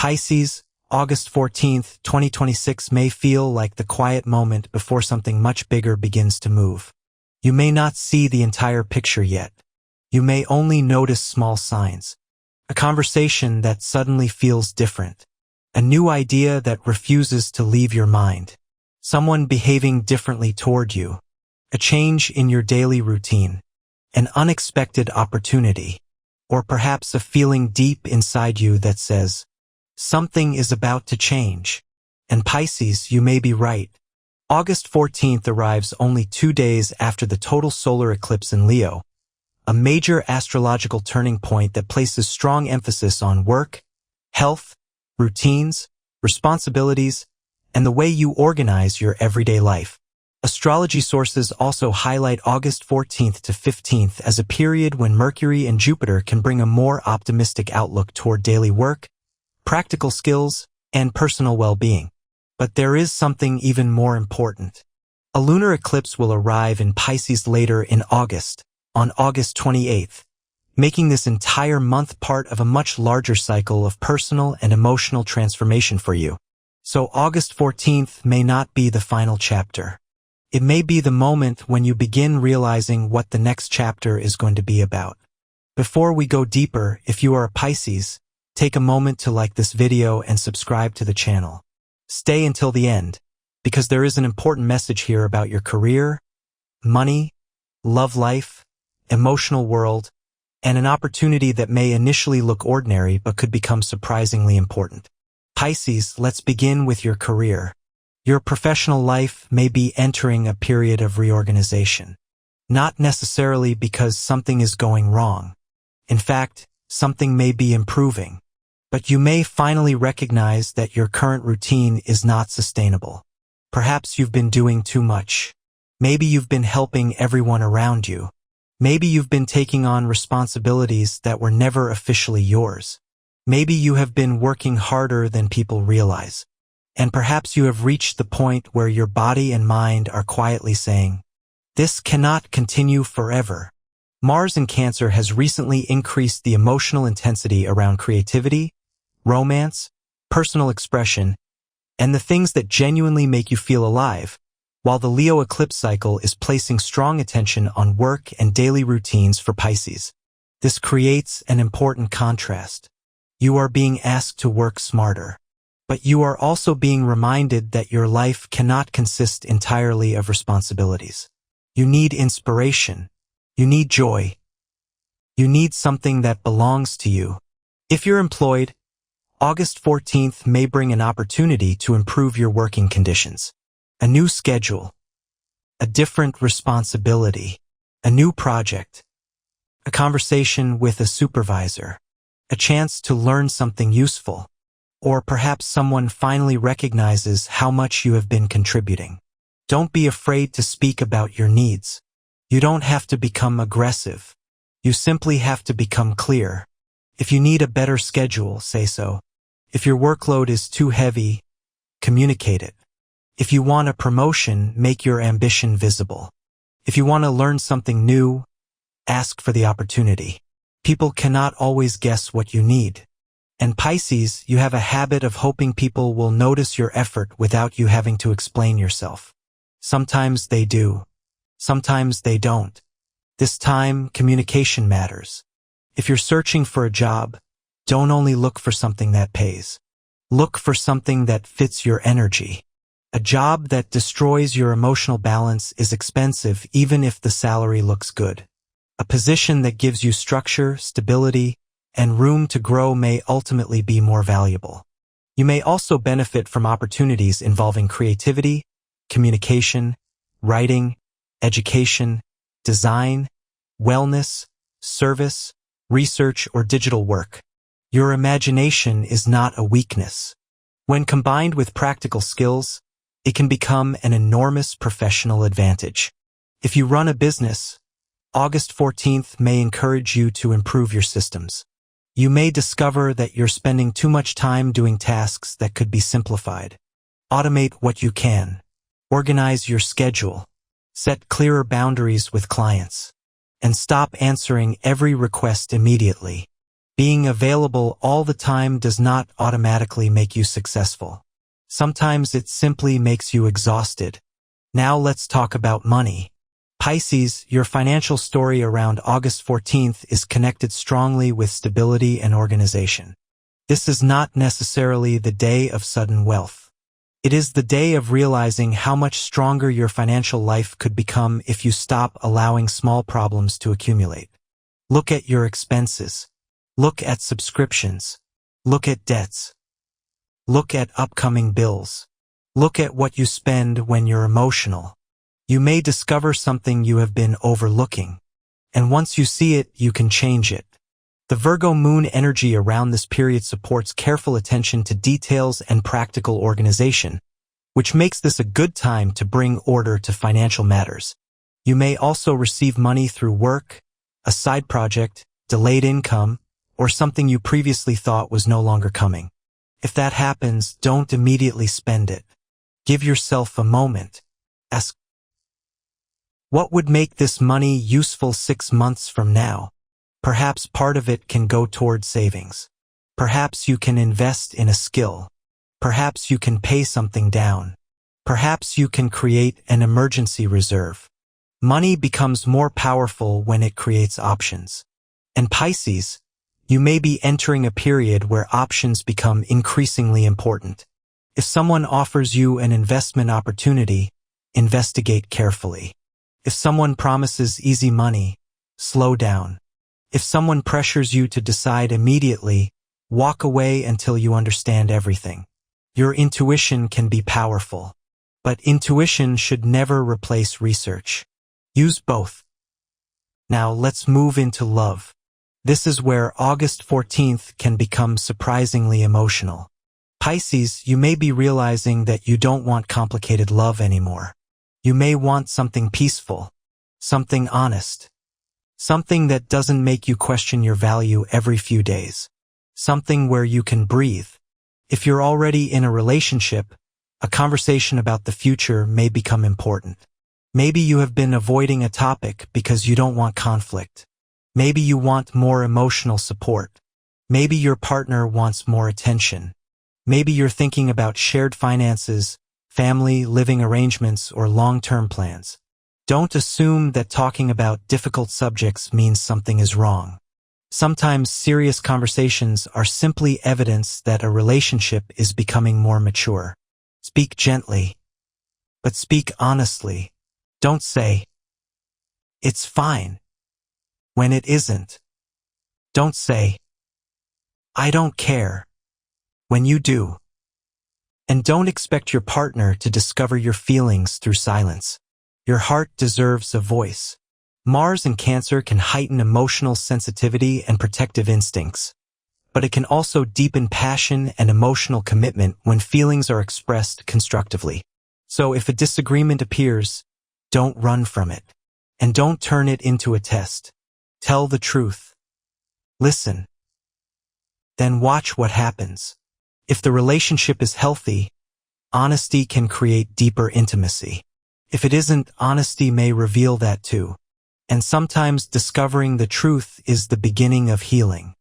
Pisces, August 14th, 2026 may feel like the quiet moment before something much bigger begins to move. You may not see the entire picture yet. You may only notice small signs. A conversation that suddenly feels different. A new idea that refuses to leave your mind. Someone behaving differently toward you. A change in your daily routine. An unexpected opportunity. Or perhaps a feeling deep inside you that says, something is about to change. And Pisces, you may be right. August 14th arrives only 2 days after the total solar eclipse in Leo, a major astrological turning point that places strong emphasis on work, health, routines, responsibilities, and the way you organize your everyday life. Astrology sources also highlight August 14th to 15th as a period when Mercury and Jupiter can bring a more optimistic outlook toward daily work, practical skills, and personal well-being. But there is something even more important. A lunar eclipse will arrive in Pisces later in August, on August 28th, making this entire month part of a much larger cycle of personal and emotional transformation for you. So August 14th may not be the final chapter. It may be the moment when you begin realizing what the next chapter is going to be about. Before we go deeper, if you are a Pisces, take a moment to like this video and subscribe to the channel. Stay until the end, because there is an important message here about your career, money, love life, emotional world, and an opportunity that may initially look ordinary but could become surprisingly important. Pisces, let's begin with your career. Your professional life may be entering a period of reorganization. Not necessarily because something is going wrong. In fact, something may be improving. But you may finally recognize that your current routine is not sustainable. Perhaps you've been doing too much. Maybe you've been helping everyone around you. Maybe you've been taking on responsibilities that were never officially yours. Maybe you have been working harder than people realize. And perhaps you have reached the point where your body and mind are quietly saying, this cannot continue forever. Mars in Cancer has recently increased the emotional intensity around creativity, romance, personal expression, and the things that genuinely make you feel alive, while the Leo eclipse cycle is placing strong attention on work and daily routines for Pisces. This creates an important contrast. You are being asked to work smarter, but you are also being reminded that your life cannot consist entirely of responsibilities. You need inspiration. You need joy. You need something that belongs to you. If you're employed, August 14th may bring an opportunity to improve your working conditions. A new schedule, a different responsibility, a new project, a conversation with a supervisor, a chance to learn something useful, or perhaps someone finally recognizes how much you have been contributing. Don't be afraid to speak about your needs. You don't have to become aggressive. You simply have to become clear. If you need a better schedule, say so. If your workload is too heavy, communicate it. If you want a promotion, make your ambition visible. If you want to learn something new, ask for the opportunity. People cannot always guess what you need. And Pisces, you have a habit of hoping people will notice your effort without you having to explain yourself. Sometimes they do. Sometimes they don't. This time, communication matters. If you're searching for a job, don't only look for something that pays. Look for something that fits your energy. A job that destroys your emotional balance is expensive even if the salary looks good. A position that gives you structure, stability, and room to grow may ultimately be more valuable. You may also benefit from opportunities involving creativity, communication, writing, education, design, wellness, service, research, or digital work. Your imagination is not a weakness. When combined with practical skills, it can become an enormous professional advantage. If you run a business, August 14th may encourage you to improve your systems. You may discover that you're spending too much time doing tasks that could be simplified. Automate what you can. Organize your schedule. Set clearer boundaries with clients. And stop answering every request immediately. Being available all the time does not automatically make you successful. Sometimes it simply makes you exhausted. Now let's talk about money. Pisces, your financial story around August 14th is connected strongly with stability and organization. This is not necessarily the day of sudden wealth. It is the day of realizing how much stronger your financial life could become if you stop allowing small problems to accumulate. Look at your expenses. Look at subscriptions. Look at debts. Look at upcoming bills. Look at what you spend when you're emotional. You may discover something you have been overlooking. And once you see it, you can change it. The Virgo moon energy around this period supports careful attention to details and practical organization, which makes this a good time to bring order to financial matters. You may also receive money through work, a side project, delayed income, or something you previously thought was no longer coming. If that happens, don't immediately spend it. Give yourself a moment. Ask, what would make this money useful 6 months from now? Perhaps part of it can go toward savings. Perhaps you can invest in a skill. Perhaps you can pay something down. Perhaps you can create an emergency reserve. Money becomes more powerful when it creates options. And Pisces, you may be entering a period where options become increasingly important. If someone offers you an investment opportunity, investigate carefully. If someone promises easy money, slow down. If someone pressures you to decide immediately, walk away until you understand everything. Your intuition can be powerful, but intuition should never replace research. Use both. Now let's move into love. This is where August 14th can become surprisingly emotional. Pisces, you may be realizing that you don't want complicated love anymore. You may want something peaceful, something honest. Something that doesn't make you question your value every few days. Something where you can breathe. If you're already in a relationship, a conversation about the future may become important. Maybe you have been avoiding a topic because you don't want conflict. Maybe you want more emotional support. Maybe your partner wants more attention. Maybe you're thinking about shared finances, family, living arrangements, or long-term plans. Don't assume that talking about difficult subjects means something is wrong. Sometimes serious conversations are simply evidence that a relationship is becoming more mature. Speak gently, but speak honestly. Don't say, "It's fine," when it isn't. Don't say, "I don't care," when you do. And don't expect your partner to discover your feelings through silence. Your heart deserves a voice. Mars in Cancer can heighten emotional sensitivity and protective instincts, but it can also deepen passion and emotional commitment when feelings are expressed constructively. So if a disagreement appears, don't run from it, and don't turn it into a test. Tell the truth. Listen. Then watch what happens. If the relationship is healthy, honesty can create deeper intimacy. If it isn't, honesty may reveal that too. And sometimes discovering the truth is the beginning of healing.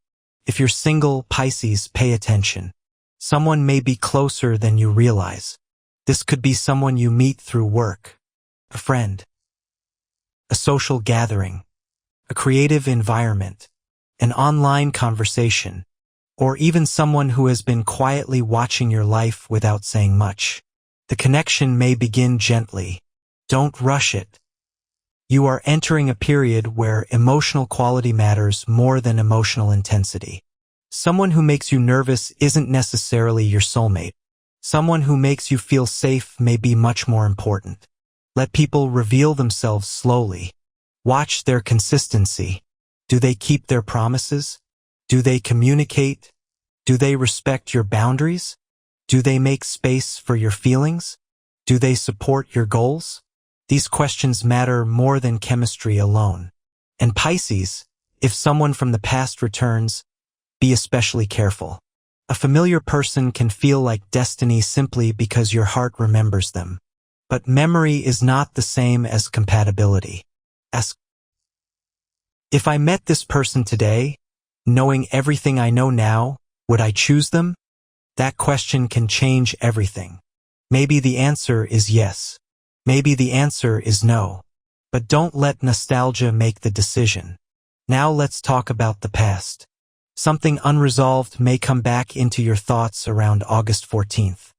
If you're single, Pisces, pay attention. Someone may be closer than you realize. This could be someone you meet through work, a friend, a social gathering, a creative environment, an online conversation, or even someone who has been quietly watching your life without saying much. The connection may begin gently. Don't rush it. You are entering a period where emotional quality matters more than emotional intensity. Someone who makes you nervous isn't necessarily your soulmate. Someone who makes you feel safe may be much more important. Let people reveal themselves slowly. Watch their consistency. Do they keep their promises? Do they communicate? Do they respect your boundaries? Do they make space for your feelings? Do they support your goals? These questions matter more than chemistry alone. And Pisces, if someone from the past returns, be especially careful. A familiar person can feel like destiny simply because your heart remembers them. But memory is not the same as compatibility. Ask, if I met this person today, Knowing everything I know now, would I choose them? That question can change everything. Maybe the answer is yes. Maybe the answer is no. But don't let nostalgia make the decision. Now let's talk about the past. Something unresolved may come back into your thoughts around August 14th.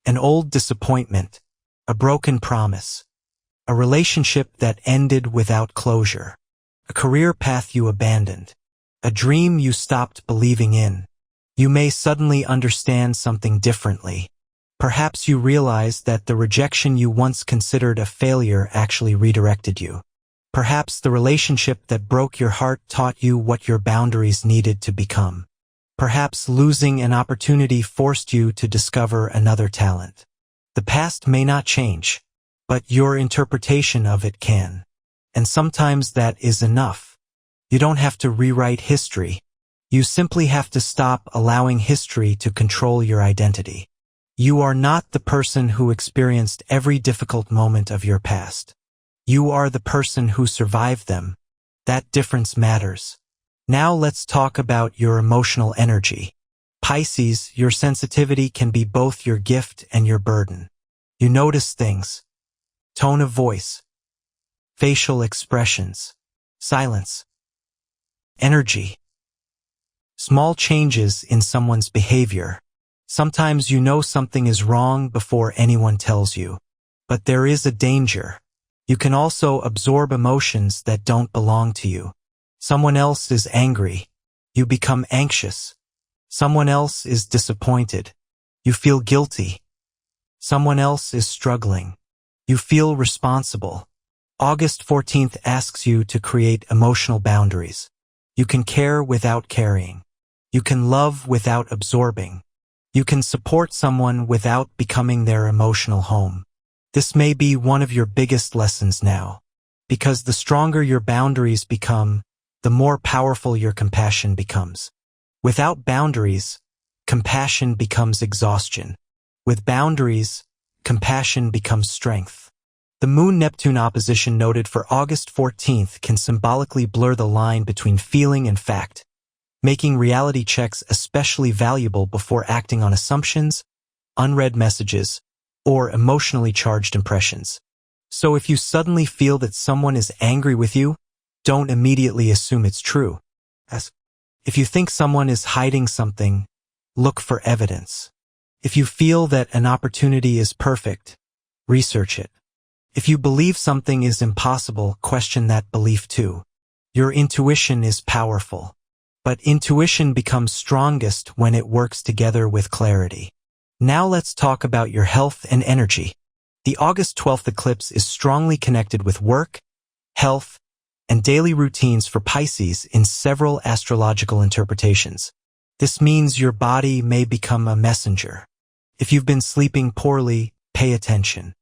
An old disappointment, a broken promise, a relationship that ended without closure, a career path you abandoned, a dream you stopped believing in. You may suddenly understand something differently. Perhaps you realize that the rejection you once considered a failure actually redirected you. Perhaps the relationship that broke your heart taught you what your boundaries needed to become. Perhaps losing an opportunity forced you to discover another talent. The past may not change, but your interpretation of it can. And sometimes that is enough. You don't have to rewrite history. You simply have to stop allowing history to control your identity. You are not the person who experienced every difficult moment of your past. You are the person who survived them. That difference matters. Now let's talk about your emotional energy. Pisces, your sensitivity can be both your gift and your burden. You notice things. Tone of voice. Facial expressions. Silence. Energy. Small changes in someone's behavior. Sometimes you know something is wrong before anyone tells you. But there is a danger. You can also absorb emotions that don't belong to you. Someone else is angry. You become anxious. Someone else is disappointed. You feel guilty. Someone else is struggling. You feel responsible. August 14th asks you to create emotional boundaries. You can care without carrying. You can love without absorbing. You can support someone without becoming their emotional home. This may be one of your biggest lessons now. Because the stronger your boundaries become, the more powerful your compassion becomes. Without boundaries, compassion becomes exhaustion. With boundaries, compassion becomes strength. The Moon-Neptune opposition noted for August 14th can symbolically blur the line between feeling and fact, making reality checks especially valuable before acting on assumptions, unread messages, or emotionally charged impressions. So if you suddenly feel that someone is angry with you, don't immediately assume it's true. If you think someone is hiding something, look for evidence. If you feel that an opportunity is perfect, research it. If you believe something is impossible, question that belief too. Your intuition is powerful. But intuition becomes strongest when it works together with clarity. Now let's talk about your health and energy. The August 12th eclipse is strongly connected with work, health, and daily routines for Pisces in several astrological interpretations. This means your body may become a messenger. If you've been sleeping poorly, pay attention.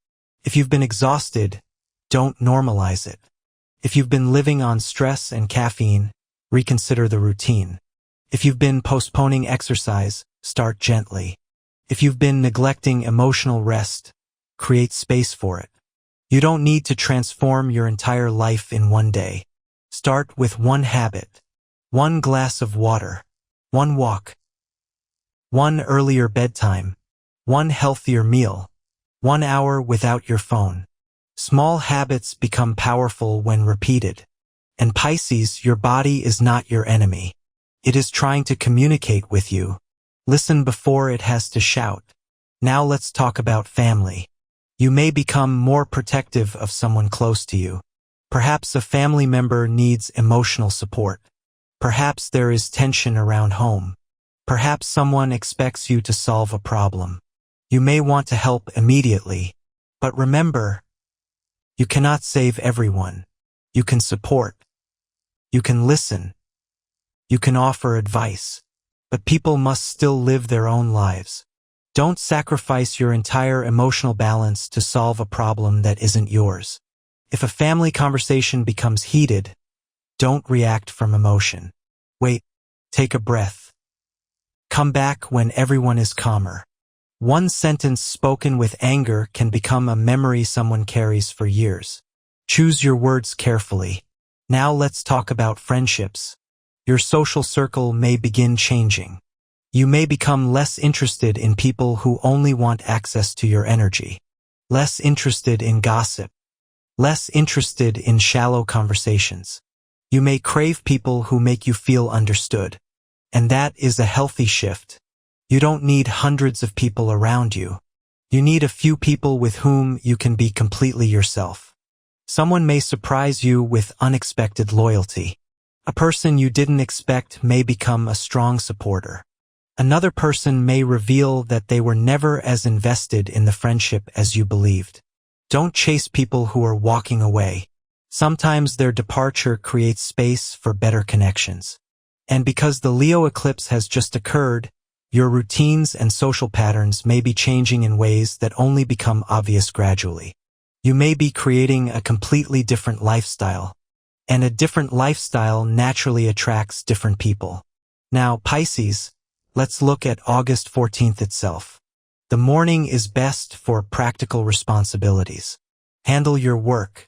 If you've been exhausted, don't normalize it. If you've been living on stress and caffeine, reconsider the routine. If you've been postponing exercise, start gently. If you've been neglecting emotional rest, create space for it. You don't need to transform your entire life in one day. Start with one habit, one glass of water, one walk, one earlier bedtime, one healthier meal, 1 hour without your phone. Small habits become powerful when repeated. And Pisces, your body is not your enemy. It is trying to communicate with you. Listen before it has to shout. Now let's talk about family. You may become more protective of someone close to you. Perhaps a family member needs emotional support. Perhaps there is tension around home. Perhaps someone expects you to solve a problem. You may want to help immediately. But remember, you cannot save everyone. You can support. You can listen. You can offer advice. But people must still live their own lives. Don't sacrifice your entire emotional balance to solve a problem that isn't yours. If a family conversation becomes heated, don't react from emotion. Wait, take a breath. Come back when everyone is calmer. One sentence spoken with anger can become a memory someone carries for years. Choose your words carefully. Now let's talk about friendships. Your social circle may begin changing. You may become less interested in people who only want access to your energy, less interested in gossip, less interested in shallow conversations. You may crave people who make you feel understood, and that is a healthy shift. You don't need hundreds of people around you. You need a few people with whom you can be completely yourself. Someone may surprise you with unexpected loyalty. A person you didn't expect may become a strong supporter. Another person may reveal that they were never as invested in the friendship as you believed. Don't chase people who are walking away. Sometimes their departure creates space for better connections. And because the Leo eclipse has just occurred, your routines and social patterns may be changing in ways that only become obvious gradually. You may be creating a completely different lifestyle, and a different lifestyle naturally attracts different people. Now, Pisces, let's look at August 14th itself. The morning is best for practical responsibilities. Handle your work.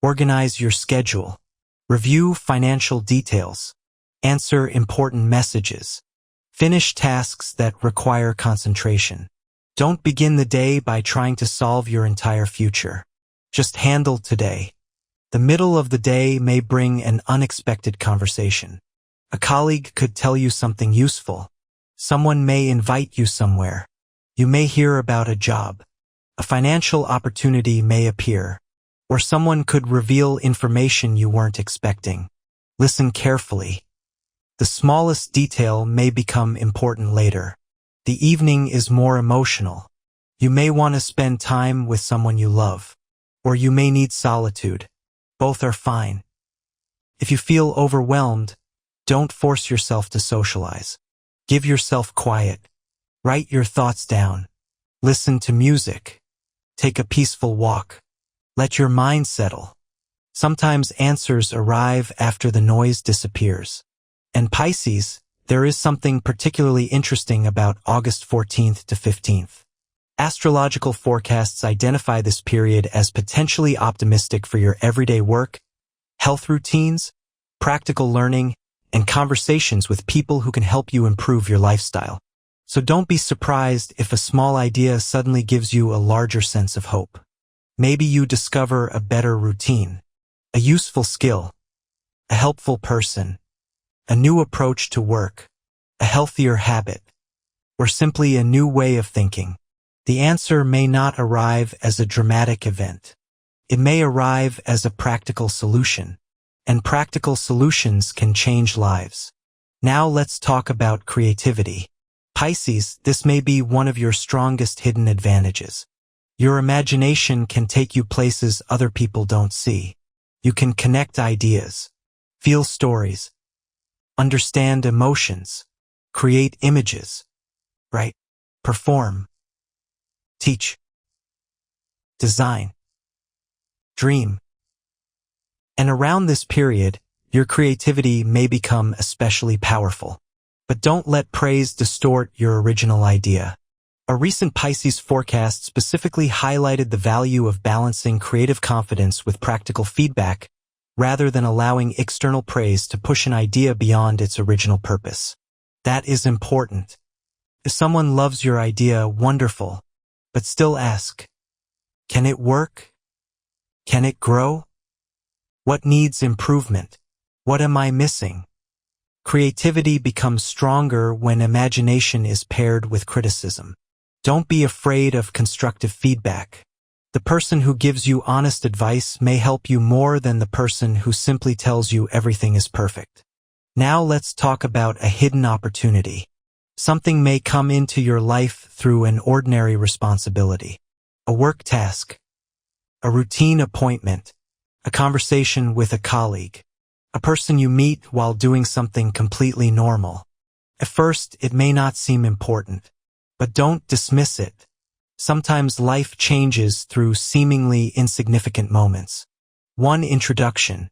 Organize your schedule. Review financial details. Answer important messages. Finish tasks that require concentration. Don't begin the day by trying to solve your entire future. Just handle today. The middle of the day may bring an unexpected conversation. A colleague could tell you something useful. Someone may invite you somewhere. You may hear about a job. A financial opportunity may appear. Or someone could reveal information you weren't expecting. Listen carefully. The smallest detail may become important later. The evening is more emotional. You may want to spend time with someone you love. Or you may need solitude. Both are fine. If you feel overwhelmed, don't force yourself to socialize. Give yourself quiet. Write your thoughts down. Listen to music. Take a peaceful walk. Let your mind settle. Sometimes answers arrive after the noise disappears. And Pisces, there is something particularly interesting about August 14th to 15th. Astrological forecasts identify this period as potentially optimistic for your everyday work, health routines, practical learning, and conversations with people who can help you improve your lifestyle. So don't be surprised if a small idea suddenly gives you a larger sense of hope. Maybe you discover a better routine, a useful skill, a helpful person, a new approach to work, a healthier habit, or simply a new way of thinking. The answer may not arrive as a dramatic event. It may arrive as a practical solution, and practical solutions can change lives. Now let's talk about creativity. Pisces, this may be one of your strongest hidden advantages. Your imagination can take you places other people don't see. You can connect ideas, feel stories, understand emotions, create images, write, perform, teach, design, dream. And around this period, your creativity may become especially powerful. But don't let praise distort your original idea. A recent Pisces forecast specifically highlighted the value of balancing creative confidence with practical feedback, rather than allowing external praise to push an idea beyond its original purpose. That is important. If someone loves your idea, wonderful, but still ask, can it work? Can it grow? What needs improvement? What am I missing? Creativity becomes stronger when imagination is paired with criticism. Don't be afraid of constructive feedback. The person who gives you honest advice may help you more than the person who simply tells you everything is perfect. Now let's talk about a hidden opportunity. Something may come into your life through an ordinary responsibility, a work task, a routine appointment, a conversation with a colleague, a person you meet while doing something completely normal. At first, it may not seem important, but don't dismiss it. Sometimes life changes through seemingly insignificant moments. One introduction,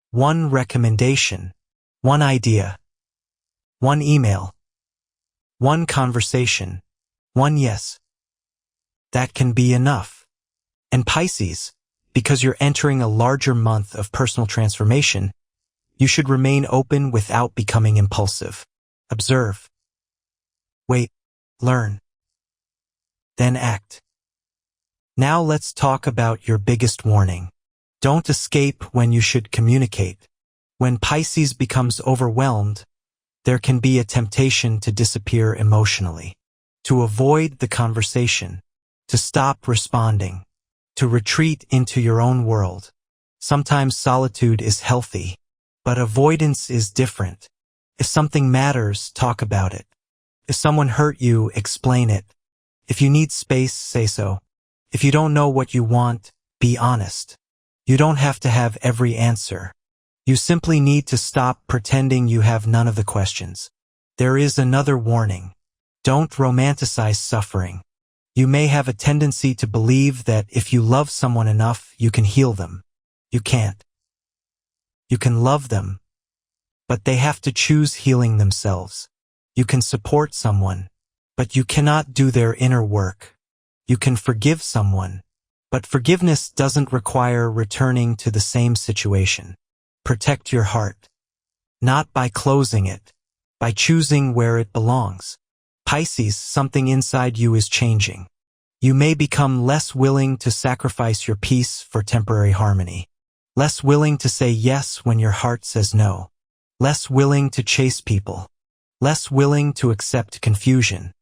one recommendation, one idea, one email, one conversation, one yes. That can be enough. And Pisces, because you're entering a larger month of personal transformation, You should remain open without becoming impulsive. Observe. Wait. Learn. Then act. Now let's talk about your biggest warning. Don't escape when you should communicate. When Pisces becomes overwhelmed, there can be a temptation to disappear emotionally, to avoid the conversation, to stop responding, to retreat into your own world. Sometimes solitude is healthy, but avoidance is different. If something matters, talk about it. If someone hurt you, explain it. If you need space, say so. If you don't know what you want, be honest. You don't have to have every answer. You simply need to stop pretending you have none of the questions. There is another warning. Don't romanticize suffering. You may have a tendency to believe that if you love someone enough, you can heal them. You can't. You can love them, but they have to choose healing themselves. You can support someone, but you cannot do their inner work. You can forgive someone, but forgiveness doesn't require returning to the same situation. Protect your heart. Not by closing it, by choosing where it belongs. Pisces, something inside you is changing. You may become less willing to sacrifice your peace for temporary harmony. Less willing to say yes when your heart says no. Less willing to chase people. Less willing to accept confusion.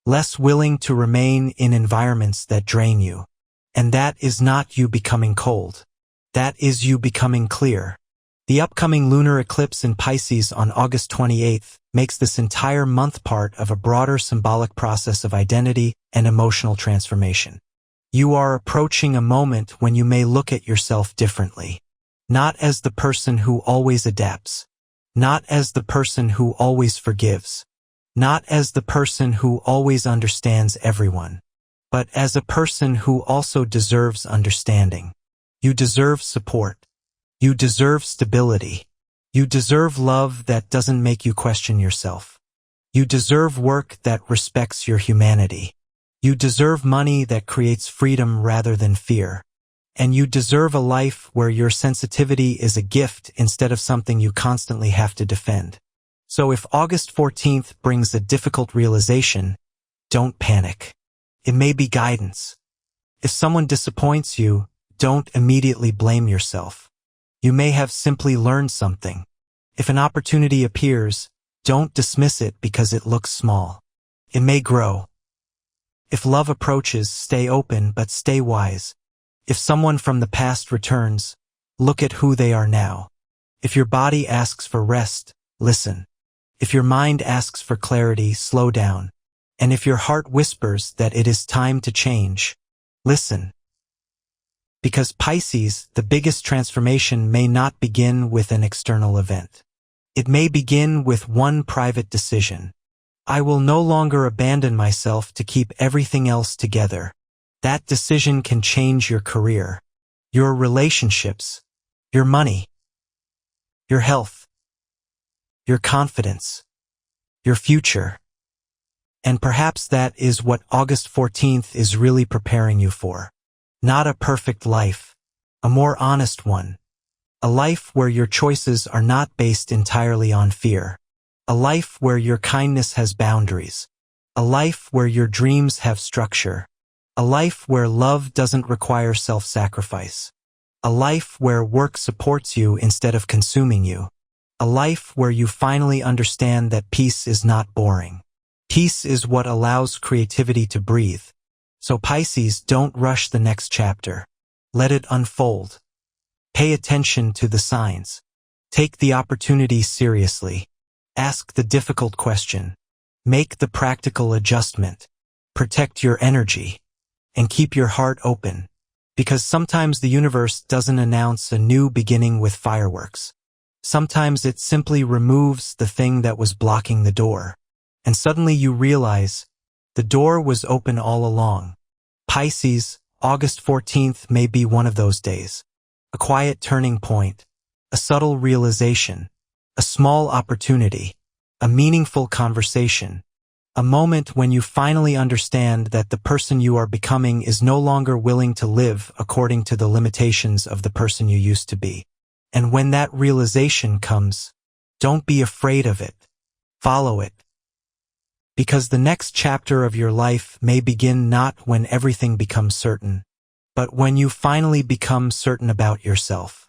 Less willing to remain in environments that drain you. And that is not you becoming cold. That is you becoming clear. The upcoming lunar eclipse in Pisces on August 28th makes this entire month part of a broader symbolic process of identity and emotional transformation. You are approaching a moment when you may look at yourself differently. Not as the person who always adapts. Not as the person who always forgives. Not as the person who always understands everyone. But as a person who also deserves understanding. You deserve support. You deserve stability. You deserve love that doesn't make you question yourself. You deserve work that respects your humanity. You deserve money that creates freedom rather than fear. And you deserve a life where your sensitivity is a gift instead of something you constantly have to defend. So if August 14th brings a difficult realization, don't panic. It may be guidance. If someone disappoints you, don't immediately blame yourself. You may have simply learned something. If an opportunity appears, don't dismiss it because it looks small. It may grow. If love approaches, stay open but stay wise. If someone from the past returns, look at who they are now. If your body asks for rest, listen. If your mind asks for clarity, slow down. And if your heart whispers that it is time to change, listen. Because Pisces, the biggest transformation may not begin with an external event. It may begin with one private decision. I will no longer abandon myself to keep everything else together. That decision can change your career, your relationships, your money, your health, your confidence, your future. And perhaps that is what August 14th is really preparing you for. Not a perfect life, a more honest one. A life where your choices are not based entirely on fear. A life where your kindness has boundaries. A life where your dreams have structure. A life where love doesn't require self-sacrifice. A life where work supports you instead of consuming you. A life where you finally understand that peace is not boring. Peace is what allows creativity to breathe. So Pisces, don't rush the next chapter. Let it unfold. Pay attention to the signs. Take the opportunity seriously. Ask the difficult question. Make the practical adjustment. Protect your energy. And keep your heart open. Because sometimes the universe doesn't announce a new beginning with fireworks. Sometimes it simply removes the thing that was blocking the door. And suddenly you realize, the door was open all along. Pisces, August 14th may be one of those days. A quiet turning point, a subtle realization, a small opportunity, a meaningful conversation, a moment when you finally understand that the person you are becoming is no longer willing to live according to the limitations of the person you used to be. And when that realization comes, don't be afraid of it. Follow it. Because the next chapter of your life may begin not when everything becomes certain, but when you finally become certain about yourself.